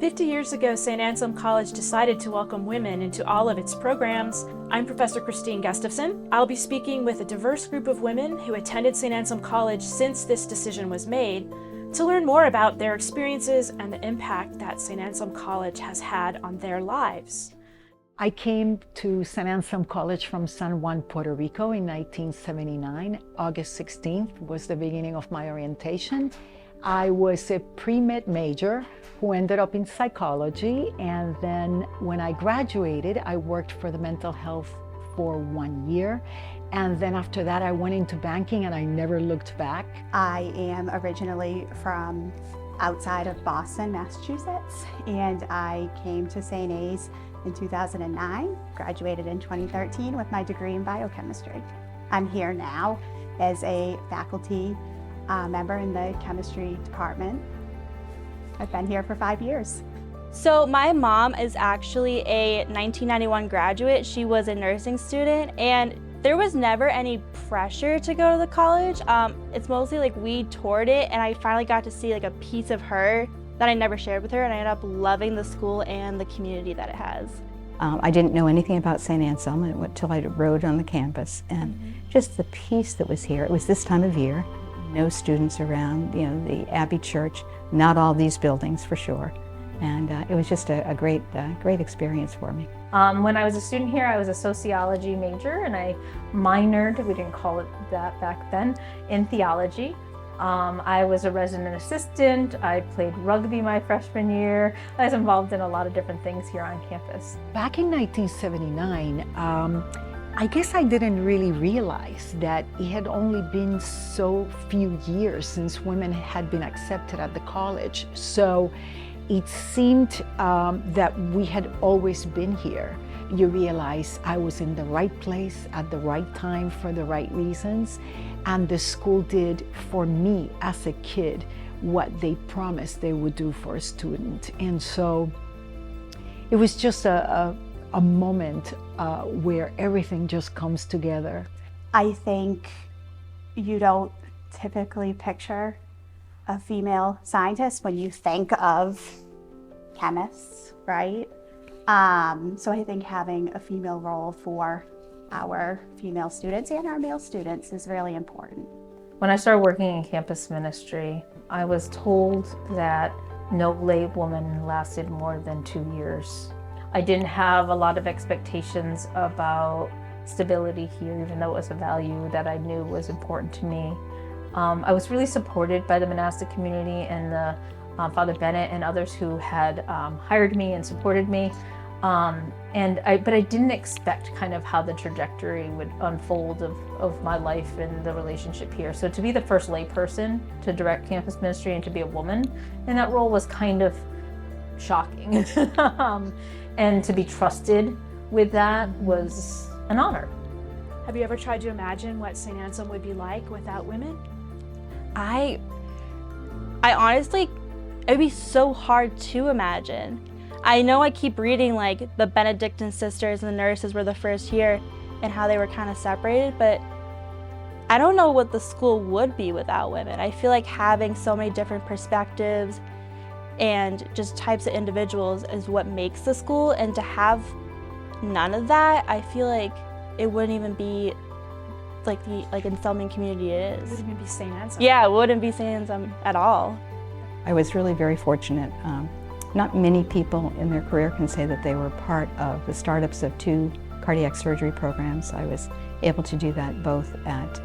50 years ago, Saint Anselm College decided to welcome women into all of its programs. I'm Professor Christine Gustafson. I'll be speaking with a diverse group of women who attended Saint Anselm College since this decision was made to learn more about their experiences and the impact that Saint Anselm College has had on their lives. I came to Saint Anselm College from San Juan, Puerto Rico in 1979. August 16th was the beginning of my orientation. I was a pre-med major who ended up in psychology, and then when I graduated, I worked for the mental health for 1 year. And then after that, I went into banking and I never looked back. I am originally from outside of Boston, Massachusetts, and I came to St. A's in 2009, graduated in 2013 with my degree in biochemistry. I'm here now as a faculty member in the chemistry department. I've been here for 5 years. So my mom is actually a 1991 graduate. She was a nursing student, and there was never any pressure to go to the college. It's mostly like we toured it, and I finally got to see like a piece of her that I never shared with her, and I ended up loving the school and the community that it has. I didn't know anything about St. Anselm until I rode on the campus, and just the peace that was here. It was this time of year, no students around, the Abbey Church, not all these buildings for sure. And it was just a great experience for me. When I was a student here, I was a sociology major, and I minored, we didn't call it that back then, in theology. I was a resident assistant. I played rugby my freshman year. I was involved in a lot of different things here on campus. Back in 1979, I guess I didn't really realize that it had only been so few years since women had been accepted at the college. So it seemed that we had always been here. You realize I was in the right place at the right time for the right reasons, and the school did for me as a kid what they promised they would do for a student. And so it was just a moment where everything just comes together. I think you don't typically picture a female scientist when you think of chemists, right? So I think having a female role for our female students and our male students is really important. When I started working in campus ministry, I was told that no lay woman lasted more than 2 years. I didn't have a lot of expectations about stability here, even though it was a value that I knew was important to me. I was really supported by the monastic community and the Father Bennett and others who had hired me and supported me. But I didn't expect kind of how the trajectory would unfold of my life and the relationship here. So to be the first lay person to direct campus ministry and to be a woman in that role was kind of shocking. And to be trusted with that was an honor. Have you ever tried to imagine what Saint Anselm would be like without women? I honestly, it would be so hard to imagine. I know I keep reading like the Benedictine sisters and the nurses were the first here and how they were kind of separated, but I don't know what the school would be without women. I feel like having so many different perspectives and just types of individuals is what makes the school, and to have none of that, I feel like it wouldn't even be like the Anselmian community it is. It wouldn't even be Saint Anselm. Yeah, it wouldn't be Saint Anselm at all. I was really very fortunate. Not many people in their career can say that they were part of the startups of 2 cardiac surgery programs. I was able to do that both at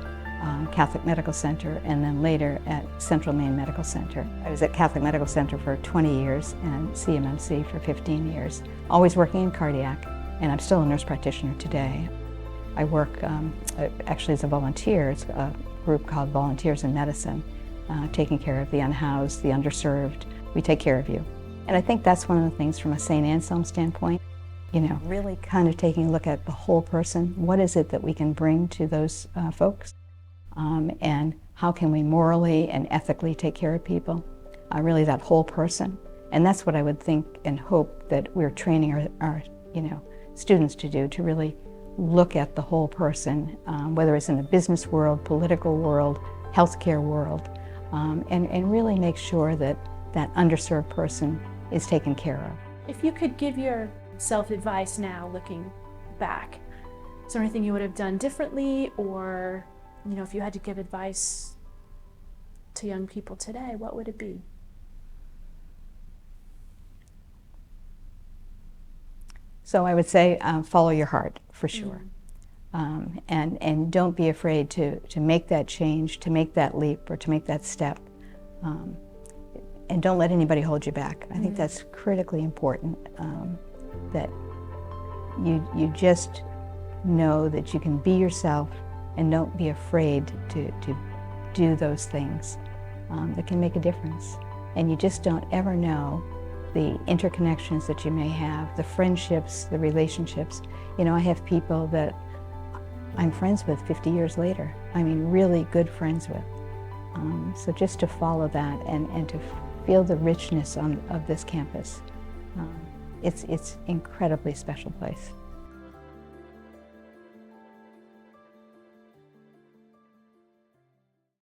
Catholic Medical Center and then later at Central Maine Medical Center. I was at Catholic Medical Center for 20 years and CMMC for 15 years, always working in cardiac, and I'm still a nurse practitioner today. I work actually as a volunteer. It's a group called Volunteers in Medicine, taking care of the unhoused, the underserved. We take care of you. And I think that's one of the things from a St. Anselm standpoint, really kind of taking a look at the whole person. What is it that we can bring to those folks? And how can we morally and ethically take care of people? Really that whole person. And that's what I would think and hope that we're training our students to do, to really look at the whole person, whether it's in the business world, political world, healthcare world, and really make sure that that underserved person is taken care of. If you could give yourself advice now, looking back, is there anything you would have done differently, or, you know, if you had to give advice to young people today, what would it be? So I would say follow your heart, for sure. And don't be afraid to make that change, to make that leap, or to make that step. And don't let anybody hold you back. I think that's critically important, that you just know that you can be yourself and don't be afraid to do those things that can make a difference. And you just don't ever know the interconnections that you may have, the friendships, the relationships. You know, I have people that I'm friends with 50 years later. I mean, really good friends with. So just to follow that and to feel the richness of this campus. It's an incredibly special place.